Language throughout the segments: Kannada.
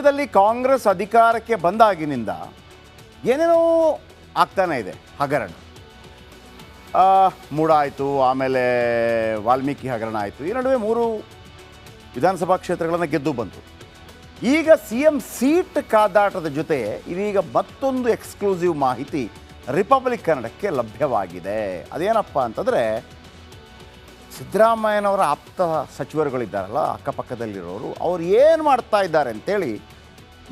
ರಾಜ್ಯದಲ್ಲಿ ಕಾಂಗ್ರೆಸ್ ಅಧಿಕಾರಕ್ಕೆ ಬಂದಾಗಿನಿಂದ ಏನೇನೋ ಆಗ್ತಾನೆ ಇದೆ ಹಗರಣ. ಮೂಡ ಆಯಿತು, ಆಮೇಲೆ ವಾಲ್ಮೀಕಿ ಹಗರಣ ಆಯಿತು. ಈ ನಡುವೆ 3 ವಿಧಾನಸಭಾ ಕ್ಷೇತ್ರಗಳನ್ನು ಗೆದ್ದು ಬಂತು. ಈಗ CM ಸೀಟ್ ಕಾದಾಟದ ಜೊತೆ ಇದೀಗ ಮತ್ತೊಂದು ಎಕ್ಸ್ಕ್ಲೂಸಿವ್ ಮಾಹಿತಿ ರಿಪಬ್ಲಿಕ್ ಕನ್ನಡಕ್ಕೆ ಲಭ್ಯವಾಗಿದೆ. ಅದೇನಪ್ಪ ಅಂತಂದರೆ, ಸಿದ್ದರಾಮಯ್ಯನವರ ಆಪ್ತ ಸಚಿವರುಗಳಿದ್ದಾರಲ್ಲ ಅಕ್ಕಪಕ್ಕದಲ್ಲಿರೋರು, ಅವ್ರು ಏನು ಮಾಡ್ತಾ ಇದ್ದಾರೆ ಅಂತೇಳಿ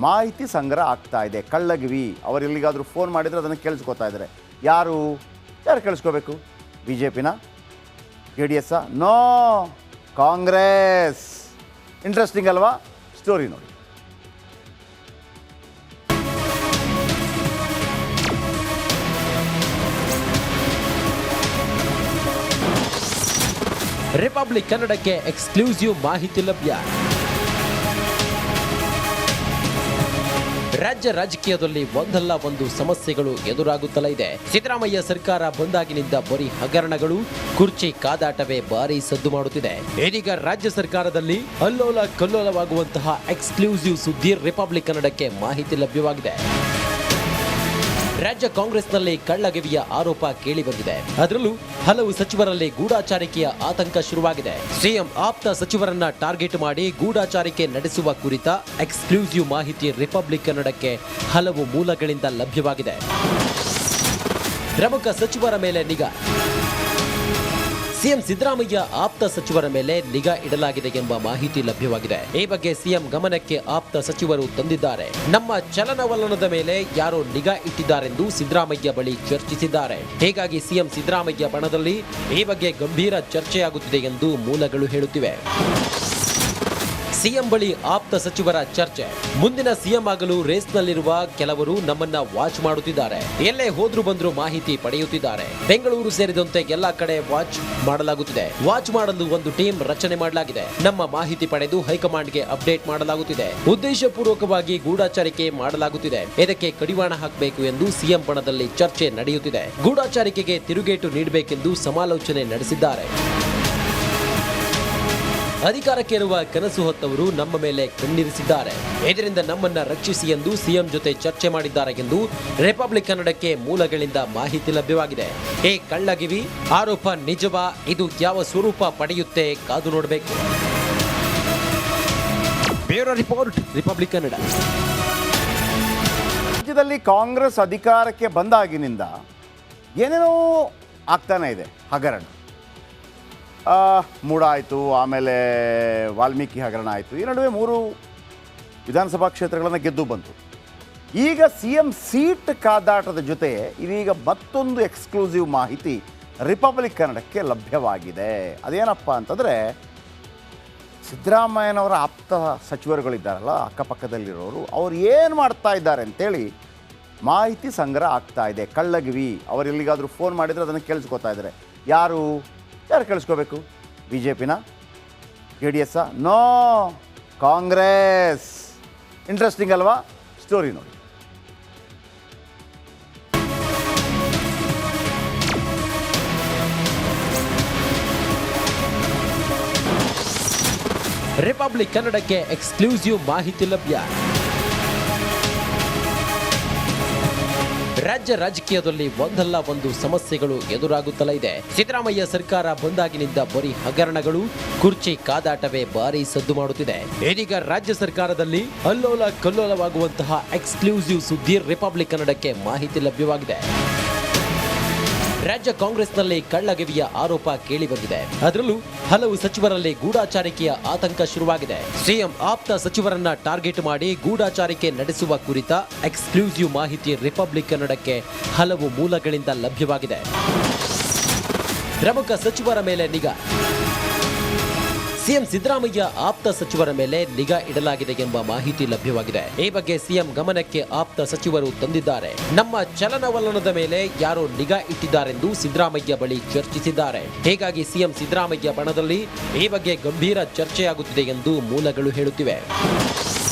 ಮಾಹಿತಿ ಸಂಗ್ರಹ ಆಗ್ತಾ ಇದೆ. ಕಳ್ಳಗಿವಿ ಅವರು ಎಲ್ಲಿಗಾದರೂ ಫೋನ್ ಮಾಡಿದರೆ ಅದನ್ನು ಕೇಳಿಸ್ಕೊತಾ ಇದ್ದಾರೆ. ಯಾರು ಕೇಳಿಸ್ಕೋಬೇಕು? BJPನ, JDS, ನೋ, ಕಾಂಗ್ರೆಸ್. ಇಂಟ್ರೆಸ್ಟಿಂಗ್ ಅಲ್ವಾ? ಸ್ಟೋರಿ ನೋಡಿ. ರಿಪಬ್ಲಿಕ್ ಕನ್ನಡಕ್ಕೆ ಎಕ್ಸ್ಕ್ಲೂಸಿವ್ ಮಾಹಿತಿ ಲಭ್ಯ. ರಾಜ್ಯ ರಾಜಕೀಯದಲ್ಲಿ ಒಂದಲ್ಲ ಒಂದು ಸಮಸ್ಯೆಗಳು ಎದುರಾಗುತ್ತಲೇ ಇದೆ. ಸಿದ್ದರಾಮಯ್ಯ ಸರ್ಕಾರ ಬಂದಾಗಿನಿಂದ ಬರೀ ಹಗರಣಗಳು, ಕುರ್ಚಿ ಕಾದಾಟವೇ ಭಾರಿ ಸದ್ದು ಮಾಡುತ್ತಿದೆ. ಇದೀಗ ರಾಜ್ಯ ಸರ್ಕಾರದಲ್ಲಿ ಅಲ್ಲೋಲ ಕಲ್ಲೋಲವಾಗುವಂತಹ ಎಕ್ಸ್ಕ್ಲೂಸಿವ್ ಸುದ್ದಿ ರಿಪಬ್ಲಿಕ್ ಕನ್ನಡಕ್ಕೆ ಮಾಹಿತಿ ಲಭ್ಯವಾಗಿದೆ. ರಾಜ್ಯ ಕಾಂಗ್ರೆಸ್ನಲ್ಲಿ ಕಳ್ಳಗಿವಿಯ ಆರೋಪ ಕೇಳಿ ಬಂದಿದೆ. ಅದರಲ್ಲೂ ಹಲವು ಸಚಿವರಲ್ಲಿ ಗೂಢಾಚಾರಿಕೆಯ ಆತಂಕ ಶುರುವಾಗಿದೆ. ಸಿಎಂ ಆಪ್ತ ಸಚಿವರನ್ನ ಟಾರ್ಗೆಟ್ ಮಾಡಿ ಗೂಢಾಚಾರಿಕೆ ನಡೆಸುವ ಕುರಿತ ಎಕ್ಸ್ಕ್ಲೂಸಿವ್ ಮಾಹಿತಿ ರಿಪಬ್ಲಿಕ್ ಕನ್ನಡಕ್ಕೆ ಹಲವು ಮೂಲಗಳಿಂದ ಲಭ್ಯವಾಗಿದೆ. ಪ್ರಮುಖ ಸಚಿವರ ಮೇಲೆ ನಿಗಾ. ಸಿಎಂ ಸಿದ್ದರಾಮಯ್ಯ ಆಪ್ತ ಸಚಿವರ ಮೇಲೆ ನಿಗಾ ಇಡಲಾಗಿದೆ ಎಂಬ ಮಾಹಿತಿ ಲಭ್ಯವಾಗಿದೆ. ಈ ಬಗ್ಗೆ ಸಿಎಂ ಗಮನಕ್ಕೆ ಆಪ್ತ ಸಚಿವರು ತಂದಿದ್ದಾರೆ. ನಮ್ಮ ಚಲನವಲನದ ಮೇಲೆ ಯಾರೋ ನಿಗಾ ಇಟ್ಟಿದ್ದಾರೆಂದು ಸಿದ್ದರಾಮಯ್ಯ ಬಳಿ ಚರ್ಚಿಸಿದ್ದಾರೆ. ಹೀಗಾಗಿ ಸಿಎಂ ಸಿದ್ದರಾಮಯ್ಯ ಬಣದಲ್ಲಿ ಈ ಬಗ್ಗೆ ಗಂಭೀರ ಚರ್ಚೆಯಾಗುತ್ತಿದೆ ಎಂದು ಮೂಲಗಳು ಹೇಳುತ್ತಿವೆ. ಸಿಎಂ ಬಳಿ ಆಪ್ತ ಸಚಿವರ ಚರ್ಚೆ. ಮುಂದಿನ ಸಿಎಂ ಆಗಲು ರೇಸ್ನಲ್ಲಿರುವ ಕೆಲವರು ನಮ್ಮನ್ನ ವಾಚ್ ಮಾಡುತ್ತಿದ್ದಾರೆ. ಎಲ್ಲೇ ಹೋದ್ರು ಬಂದ್ರು ಮಾಹಿತಿ ಪಡೆಯುತ್ತಿದ್ದಾರೆ. ಬೆಂಗಳೂರು ಸೇರಿದಂತೆ ಎಲ್ಲಾ ಕಡೆ ವಾಚ್ ಮಾಡಲಾಗುತ್ತಿದೆ. ವಾಚ್ ಮಾಡಲು ಒಂದು ಟೀಮ್ ರಚನೆ ಮಾಡಲಾಗಿದೆ. ನಮ್ಮ ಮಾಹಿತಿ ಪಡೆದು ಹೈಕಮಾಂಡ್ಗೆ ಅಪ್ಡೇಟ್ ಮಾಡಲಾಗುತ್ತಿದೆ. ಉದ್ದೇಶಪೂರ್ವಕವಾಗಿ ಗೂಢಾಚಾರಿಕೆ ಮಾಡಲಾಗುತ್ತಿದೆ. ಇದಕ್ಕೆ ಕಡಿವಾಣ ಹಾಕಬೇಕು ಎಂದು ಸಿಎಂ ಬಣದಲ್ಲಿ ಚರ್ಚೆ ನಡೆಯುತ್ತಿದೆ. ಗೂಢಾಚಾರಿಕೆಗೆ ತಿರುಗೇಟು ನೀಡಬೇಕೆಂದು ಸಮಾಲೋಚನೆ ನಡೆಸಿದ್ದಾರೆ. ಅಧಿಕಾರಕ್ಕೇರುವ ಕನಸು ಹೊತ್ತವರು ನಮ್ಮ ಮೇಲೆ ಕಣ್ಣಿರಿಸಿದ್ದಾರೆ. ಇದರಿಂದ ನಮ್ಮನ್ನ ರಕ್ಷಿಸಿ ಎಂದು ಸಿಎಂ ಜೊತೆ ಚರ್ಚೆ ಮಾಡಿದ್ದಾರೆ ಎಂದು ರಿಪಬ್ಲಿಕ್ ಕನ್ನಡಕ್ಕೆ ಮೂಲಗಳಿಂದ ಮಾಹಿತಿ ಲಭ್ಯವಾಗಿದೆ. ಈ ಕಳ್ಳಗಿವಿ ಆರೋಪ ನಿಜವಾ? ಇದು ಯಾವ ಸ್ವರೂಪ ಪಡೆಯುತ್ತೆ? ಕಾದು ನೋಡಬೇಕು. Bureau report, republic Kannada. ರಾಜ್ಯದಲ್ಲಿ ಕಾಂಗ್ರೆಸ್ ಅಧಿಕಾರಕ್ಕೆ ಬಂದಾಗಿನಿಂದ ಏನೇನೋ ಆಗ್ತಾನೆ ಇದೆ ಹಗರಣ. ಮೂಡ ಆಯಿತು, ಆಮೇಲೆ ವಾಲ್ಮೀಕಿ ಹಗರಣ ಆಯಿತು. ಈ ನಡುವೆ 3 ವಿಧಾನಸಭಾ ಕ್ಷೇತ್ರಗಳನ್ನು ಗೆದ್ದು ಬಂತು. ಈಗ CM ಸೀಟ್ ಕಾದಾಟದ ಜೊತೆ ಇದೀಗ ಮತ್ತೊಂದು ಎಕ್ಸ್ಕ್ಲೂಸಿವ್ ಮಾಹಿತಿ ರಿಪಬ್ಲಿಕ್ ಕನ್ನಡಕ್ಕೆ ಲಭ್ಯವಾಗಿದೆ. ಅದೇನಪ್ಪ ಅಂತಂದರೆ, ಸಿದ್ದರಾಮಯ್ಯನವರ ಆಪ್ತ ಸಚಿವರುಗಳಿದ್ದಾರಲ್ಲ ಅಕ್ಕಪಕ್ಕದಲ್ಲಿರೋರು, ಅವ್ರು ಏನು ಮಾಡ್ತಾ ಇದ್ದಾರೆ ಅಂತೇಳಿ ಮಾಹಿತಿ ಸಂಗ್ರಹ ಆಗ್ತಾ ಇದೆ. ಕಳ್ಳಗಿವಿ ಅವರು ಎಲ್ಲಿಗಾದರೂ ಫೋನ್ ಮಾಡಿದರೆ ಅದನ್ನು ಕೇಳಿಸ್ಕೊತಾ ಇದ್ದಾರೆ. ಯಾರು ಕೇಳಿಸ್ಕೋಬೇಕು? BJPನ, JDS, ನೋ, ಕಾಂಗ್ರೆಸ್. ಇಂಟ್ರೆಸ್ಟಿಂಗ್ ಅಲ್ವಾ? ಸ್ಟೋರಿ ನೋಡಿ. ರಿಪಬ್ಲಿಕ್ ಕನ್ನಡಕ್ಕೆ ಎಕ್ಸ್ಕ್ಲೂಸಿವ್ ಮಾಹಿತಿ ಲಭ್ಯ. ರಾಜ್ಯ ರಾಜಕೀಯದಲ್ಲಿ ಒಂದಲ್ಲ ಒಂದು ಸಮಸ್ಯೆಗಳು ಎದುರಾಗುತ್ತಲೇ ಇದೆ. ಸಿದ್ದರಾಮಯ್ಯ ಸರ್ಕಾರ ಬಂದಾಗಿನಿಂದ ಬರೀ ಹಗರಣಗಳು, ಕುರ್ಚಿ ಕಾದಾಟವೇ ಭಾರಿ ಸದ್ದು ಮಾಡುತ್ತಿದೆ. ಇದೀಗ ರಾಜ್ಯ ಸರ್ಕಾರದಲ್ಲಿ ಅಲ್ಲೋಲ ಕಲ್ಲೋಲವಾಗುವಂತಹ ಎಕ್ಸ್ಕ್ಲೂಸಿವ್ ಸುದ್ದಿ ರಿಪಬ್ಲಿಕ್ ಕನ್ನಡಕ್ಕೆ ಮಾಹಿತಿ ಲಭ್ಯವಾಗಿದೆ. ರಾಜ್ಯ ಕಾಂಗ್ರೆಸ್ನಲ್ಲಿ ಕಳ್ಳಗಿವಿಯ ಆರೋಪ ಕೇಳಿ ಬಂದಿದೆ. ಅದರಲ್ಲೂ ಹಲವು ಸಚಿವರಲ್ಲಿ ಗೂಢಾಚಾರಿಕೆಯ ಆತಂಕ ಶುರುವಾಗಿದೆ. ಸಿಎಂ ಆಪ್ತ ಸಚಿವರನ್ನ ಟಾರ್ಗೆಟ್ ಮಾಡಿ ಗೂಢಾಚಾರಿಕೆ ನಡೆಸುವ ಕುರಿತ ಎಕ್ಸ್ಕ್ಲೂಸಿವ್ ಮಾಹಿತಿ ರಿಪಬ್ಲಿಕ್ ಕನ್ನಡಕ್ಕೆ ಹಲವು ಮೂಲಗಳಿಂದ ಲಭ್ಯವಾಗಿದೆ. ಪ್ರಮುಖ ಸಚಿವರ ಮೇಲೆ ನಿಗಾ. ಸಿಎಂ ಸಿದ್ದರಾಮಯ್ಯ ಆಪ್ತ ಸಚಿವರ ಮೇಲೆ ನಿಗಾ ಇಡಲಾಗಿದೆ ಎಂಬ ಮಾಹಿತಿ ಲಭ್ಯವಾಗಿದೆ. ಈ ಬಗ್ಗೆ ಸಿಎಂ ಗಮನಕ್ಕೆ ಆಪ್ತ ಸಚಿವರು ತಂದಿದ್ದಾರೆ. ನಮ್ಮ ಚಲನವಲನದ ಮೇಲೆ ಯಾರೋ ನಿಗಾ ಇಟ್ಟಿದ್ದಾರೆಂದು ಸಿದ್ದರಾಮಯ್ಯ ಬಳಿ ಚರ್ಚಿಸಿದ್ದಾರೆ. ಹೀಗಾಗಿ ಸಿಎಂ ಸಿದ್ದರಾಮಯ್ಯ ಬಣದಲ್ಲಿ ಈ ಬಗ್ಗೆ ಗಂಭೀರ ಚರ್ಚೆಯಾಗುತ್ತಿದೆ ಎಂದು ಮೂಲಗಳು ಹೇಳುತ್ತಿವೆ.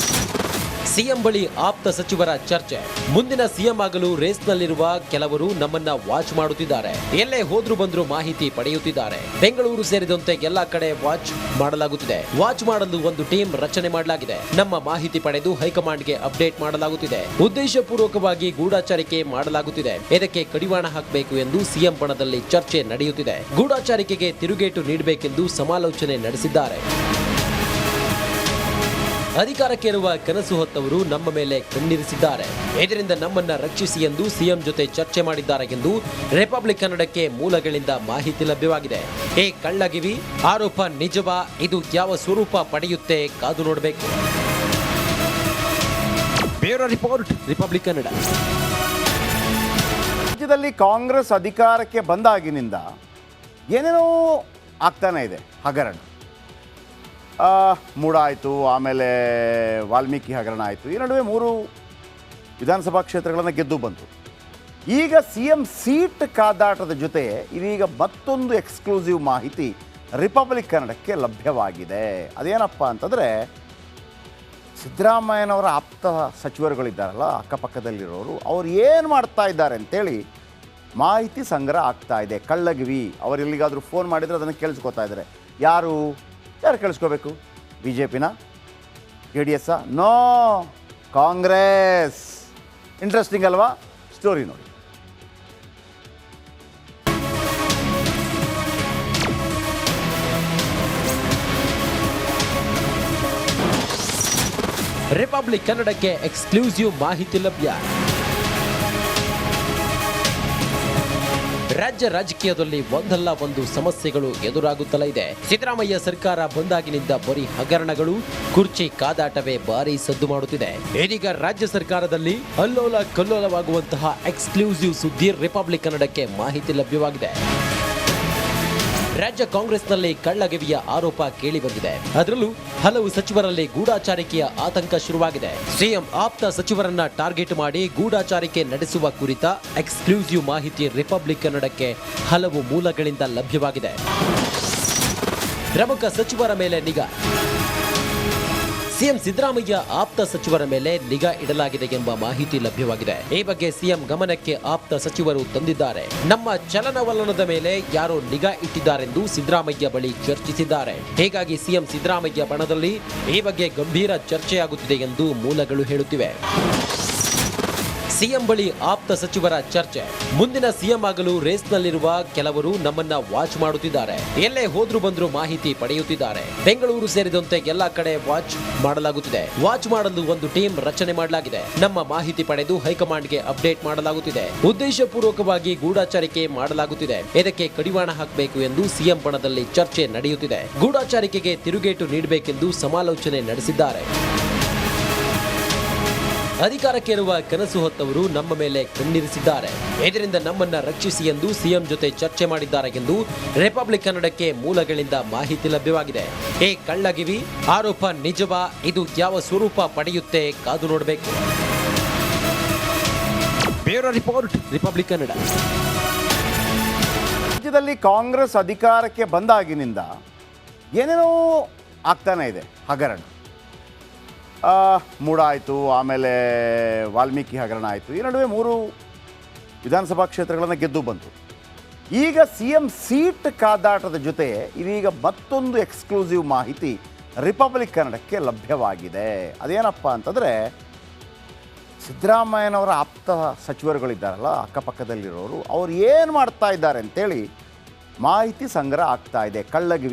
ಸಿಎಂ ಬಳಿ ಆಪ್ತ ಸಚಿವರ ಚರ್ಚೆ. ಮುಂದಿನ ಸಿಎಂ ಆಗಲು ರೇಸ್ನಲ್ಲಿರುವ ಕೆಲವರು ನಮ್ಮನ್ನ ವಾಚ್ ಮಾಡುತ್ತಿದ್ದಾರೆ. ಎಲ್ಲೇ ಹೋದ್ರು ಬಂದ್ರು ಮಾಹಿತಿ ಪಡೆಯುತ್ತಿದ್ದಾರೆ. ಬೆಂಗಳೂರು ಸೇರಿದಂತೆ ಎಲ್ಲಾ ಕಡೆ ವಾಚ್ ಮಾಡಲಾಗುತ್ತಿದೆ. ವಾಚ್ ಮಾಡಲು ಒಂದು ಟೀಮ್ ರಚನೆ ಮಾಡಲಾಗಿದೆ. ನಮ್ಮ ಮಾಹಿತಿ ಪಡೆದು ಹೈಕಮಾಂಡ್ಗೆ ಅಪ್ಡೇಟ್ ಮಾಡಲಾಗುತ್ತಿದೆ. ಉದ್ದೇಶಪೂರ್ವಕವಾಗಿ ಗೂಢಾಚಾರಿಕೆ ಮಾಡಲಾಗುತ್ತಿದೆ. ಇದಕ್ಕೆ ಕಡಿವಾಣ ಹಾಕಬೇಕು ಎಂದು ಸಿಎಂ ಬಣದಲ್ಲಿ ಚರ್ಚೆ ನಡೆಯುತ್ತಿದೆ. ಗೂಢಾಚಾರಿಕೆಗೆ ತಿರುಗೇಟು ನೀಡಬೇಕೆಂದು ಸಮಾಲೋಚನೆ ನಡೆಸಿದ್ದಾರೆ. ಅಧಿಕಾರಕ್ಕೇರುವ ಕನಸು ಹೊತ್ತವರು ನಮ್ಮ ಮೇಲೆ ಕಣ್ಣಿರಿಸಿದ್ದಾರೆ. ಇದರಿಂದ ನಮ್ಮನ್ನ ರಕ್ಷಿಸಿ ಎಂದು ಸಿಎಂ ಜೊತೆ ಚರ್ಚೆ ಮಾಡಿದ್ದಾರೆ ಎಂದು ರಿಪಬ್ಲಿಕ್ ಕನ್ನಡಕ್ಕೆ ಮೂಲಗಳಿಂದ ಮಾಹಿತಿ ಲಭ್ಯವಾಗಿದೆ. ಈ ಕಳ್ಳಗಿವಿ ಆರೋಪ ನಿಜವಾ? ಇದು ಯಾವ ಸ್ವರೂಪ ಪಡೆಯುತ್ತೆ? ಕಾದು ನೋಡಬೇಕು. Bureau report, republic Kannada. ರಾಜ್ಯದಲ್ಲಿ ಕಾಂಗ್ರೆಸ್ ಅಧಿಕಾರಕ್ಕೆ ಬಂದಾಗಿನಿಂದ ಏನೇನೋ ಆಗ್ತಾನೆ ಇದೆ ಹಗರಣ. ಮೂಡ ಆಯಿತು, ಆಮೇಲೆ ವಾಲ್ಮೀಕಿ ಹಗರಣ ಆಯಿತು. ಈ ನಡುವೆ 3 ವಿಧಾನಸಭಾ ಕ್ಷೇತ್ರಗಳನ್ನು ಗೆದ್ದು ಬಂತು. ಈಗ CM ಸೀಟ್ ಕಾದಾಟದ ಜೊತೆ ಇದೀಗ ಮತ್ತೊಂದು ಎಕ್ಸ್ಕ್ಲೂಸಿವ್ ಮಾಹಿತಿ ರಿಪಬ್ಲಿಕ್ ಕನ್ನಡಕ್ಕೆ ಲಭ್ಯವಾಗಿದೆ. ಅದೇನಪ್ಪ ಅಂತಂದರೆ, ಸಿದ್ದರಾಮಯ್ಯನವರ ಆಪ್ತ ಸಚಿವರುಗಳಿದ್ದಾರಲ್ಲ, ಅಕ್ಕಪಕ್ಕದಲ್ಲಿರೋರು, ಅವ್ರು ಏನು ಮಾಡ್ತಾ ಇದ್ದಾರೆ ಅಂತೇಳಿ ಮಾಹಿತಿ ಸಂಗ್ರಹ ಆಗ್ತಾ ಇದೆ. ಕಳ್ಳಗಿವಿ ಅವರು ಎಲ್ಲಿಗಾದರೂ ಫೋನ್ ಮಾಡಿದರೆ ಅದನ್ನು ಕೇಳಿಸ್ಕೊತಾ ಇದ್ದಾರೆ. ಯಾರು ಕೇಳಿಸ್ಕೋಬೇಕು? BJPನ, JDS? ನೋ, ಕಾಂಗ್ರೆಸ್. ಇಂಟ್ರೆಸ್ಟಿಂಗ್ ಅಲ್ವಾ? ಸ್ಟೋರಿ ನೋಡಿ. ರಿಪಬ್ಲಿಕ್ ಕನ್ನಡಕ್ಕೆ ಎಕ್ಸ್ಕ್ಲೂಸಿವ್ ಮಾಹಿತಿ ಲಭ್ಯ. ರಾಜ್ಯ ರಾಜಕೀಯದಲ್ಲಿ ಒಂದಲ್ಲ ಒಂದು ಸಮಸ್ಯೆಗಳು ಎದುರಾಗುತ್ತಲೇ ಇದೆ. ಸಿದ್ದರಾಮಯ್ಯ ಸರ್ಕಾರ ಬಂದಾಗಿನಿಂದ ಬರೀ ಹಗರಣಗಳು, ಕುರ್ಚಿ ಕಾದಾಟವೇ ಭಾರಿ ಸದ್ದು ಮಾಡುತ್ತಿದೆ. ಇದೀಗ ರಾಜ್ಯ ಸರ್ಕಾರದಲ್ಲಿ ಅಲ್ಲೋಲ ಕಲ್ಲೋಲವಾಗುವಂತಹ ಎಕ್ಸ್ಕ್ಲೂಸಿವ್ ಸುದ್ದಿ ರಿಪಬ್ಲಿಕ್ ಕನ್ನಡಕ್ಕೆ ಮಾಹಿತಿ ಲಭ್ಯವಾಗಿದೆ. ರಾಜ್ಯ ಕಾಂಗ್ರೆಸ್ನಲ್ಲಿ ಕಳ್ಳಗಿವಿಯ ಆರೋಪ ಕೇಳಿ ಬಂದಿದೆ. ಅದರಲ್ಲೂ ಹಲವು ಸಚಿವರಲ್ಲಿ ಗೂಢಾಚಾರಿಕೆಯ ಆತಂಕ ಶುರುವಾಗಿದೆ. ಸಿಎಂ ಆಪ್ತ ಸಚಿವರನ್ನ ಟಾರ್ಗೆಟ್ ಮಾಡಿ ಗೂಢಾಚಾರಿಕೆ ನಡೆಸುವ ಕುರಿತ ಎಕ್ಸ್ಕ್ಲೂಸಿವ್ ಮಾಹಿತಿ ರಿಪಬ್ಲಿಕ್ ಕನ್ನಡಕ್ಕೆ ಹಲವು ಮೂಲಗಳಿಂದ ಲಭ್ಯವಾಗಿದೆ. ಪ್ರಮುಖ ಸಚಿವರ ಮೇಲೆ ನಿಗಾ. ಸಿಎಂ ಸಿದ್ದರಾಮಯ್ಯ ಆಪ್ತ ಸಚಿವರ ಮೇಲೆ ನಿಗಾ ಇಡಲಾಗಿದೆ ಎಂಬ ಮಾಹಿತಿ ಲಭ್ಯವಾಗಿದೆ. ಈ ಬಗ್ಗೆ ಸಿಎಂ ಗಮನಕ್ಕೆ ಆಪ್ತ ಸಚಿವರು ತಂದಿದ್ದಾರೆ. ನಮ್ಮ ಚಲನವಲನದ ಮೇಲೆ ಯಾರೋ ನಿಗಾ ಇಟ್ಟಿದ್ದಾರೆಂದು ಸಿದ್ದರಾಮಯ್ಯ ಬಳಿ ಚರ್ಚಿಸಿದ್ದಾರೆ. ಹೀಗಾಗಿ ಸಿಎಂ ಸಿದ್ದರಾಮಯ್ಯ ಬಣದಲ್ಲಿ ಈ ಬಗ್ಗೆ ಗಂಭೀರ ಚರ್ಚೆಯಾಗುತ್ತಿದೆ ಎಂದು ಮೂಲಗಳು ಹೇಳುತ್ತಿವೆ. ಸಿಎಂ ಬಳಿ ಆಪ್ತ ಸಚಿವರ ಚರ್ಚೆ. ಮುಂದಿನ ಸಿಎಂ ಆಗಲು ರೇಸ್ನಲ್ಲಿರುವ ಕೆಲವರು ನಮ್ಮನ್ನ ವಾಚ್ ಮಾಡುತ್ತಿದ್ದಾರೆ. ಎಲ್ಲೇ ಹೋದ್ರು ಬಂದ್ರು ಮಾಹಿತಿ ಪಡೆಯುತ್ತಿದ್ದಾರೆ. ಬೆಂಗಳೂರು ಸೇರಿದಂತೆ ಎಲ್ಲಾ ಕಡೆ ವಾಚ್ ಮಾಡಲಾಗುತ್ತಿದೆ. ವಾಚ್ ಮಾಡಲು ಒಂದು ಟೀಮ್ ರಚನೆ ಮಾಡಲಾಗಿದೆ. ನಮ್ಮ ಮಾಹಿತಿ ಪಡೆದು ಹೈಕಮಾಂಡ್ಗೆ ಅಪ್ಡೇಟ್ ಮಾಡಲಾಗುತ್ತಿದೆ. ಉದ್ದೇಶಪೂರ್ವಕವಾಗಿ ಗೂಢಾಚಾರಿಕೆ ಮಾಡಲಾಗುತ್ತಿದೆ. ಇದಕ್ಕೆ ಕಡಿವಾಣ ಹಾಕಬೇಕು ಎಂದು ಸಿಎಂ ಬಣದಲ್ಲಿ ಚರ್ಚೆ ನಡೆಯುತ್ತಿದೆ. ಗೂಢಾಚಾರಿಕೆಗೆ ತಿರುಗೇಟು ನೀಡಬೇಕೆಂದು ಸಮಾಲೋಚನೆ ನಡೆಸಿದ್ದಾರೆ. ಅಧಿಕಾರಕ್ಕೇರುವ ಕನಸು ಹೊತ್ತವರು ನಮ್ಮ ಮೇಲೆ ಕಣ್ಣಿರಿಸಿದ್ದಾರೆ. ಇದರಿಂದ ನಮ್ಮನ್ನ ರಕ್ಷಿಸಿ ಎಂದು ಸಿಎಂ ಜೊತೆ ಚರ್ಚೆ ಮಾಡಿದ್ದಾರೆ ಎಂದು ರಿಪಬ್ಲಿಕ್ ಕನ್ನಡಕ್ಕೆ ಮೂಲಗಳಿಂದ ಮಾಹಿತಿ ಲಭ್ಯವಾಗಿದೆ. ಈ ಕಳ್ಳಗಿವಿ ಆರೋಪ ನಿಜವಾ? ಇದು ಯಾವ ಸ್ವರೂಪ ಪಡೆಯುತ್ತೆ? ಕಾದು ನೋಡಬೇಕು. Bureau report, republic Kannada. ರಾಜ್ಯದಲ್ಲಿ ಕಾಂಗ್ರೆಸ್ ಅಧಿಕಾರಕ್ಕೆ ಬಂದಾಗಿನಿಂದ ಏನೇನೋ ಆಗ್ತಾನೆ ಇದೆ ಹಗರಣ. ಮೂಡ ಆಯಿತು, ಆಮೇಲೆ ವಾಲ್ಮೀಕಿ ಹಗರಣ ಆಯಿತು. ಈ ನಡುವೆ 3 ವಿಧಾನಸಭಾ ಕ್ಷೇತ್ರಗಳನ್ನು ಗೆದ್ದು ಬಂತು. ಈಗ CM ಸೀಟ್ ಕಾದಾಟದ ಜೊತೆ ಇದೀಗ ಮತ್ತೊಂದು ಎಕ್ಸ್ಕ್ಲೂಸಿವ್ ಮಾಹಿತಿ ರಿಪಬ್ಲಿಕ್ ಕನ್ನಡಕ್ಕೆ ಲಭ್ಯವಾಗಿದೆ. ಅದೇನಪ್ಪ ಅಂತಂದರೆ, ಸಿದ್ದರಾಮಯ್ಯನವರ ಆಪ್ತ ಸಚಿವರುಗಳಿದ್ದಾರಲ್ಲ, ಅಕ್ಕಪಕ್ಕದಲ್ಲಿರೋರು, ಅವ್ರು ಏನು ಮಾಡ್ತಾ ಇದ್ದಾರೆ ಅಂತೇಳಿ ಮಾಹಿತಿ ಸಂಗ್ರಹ ಆಗ್ತಾ ಇದೆ. ಕಳ್ಳಗಿವಿ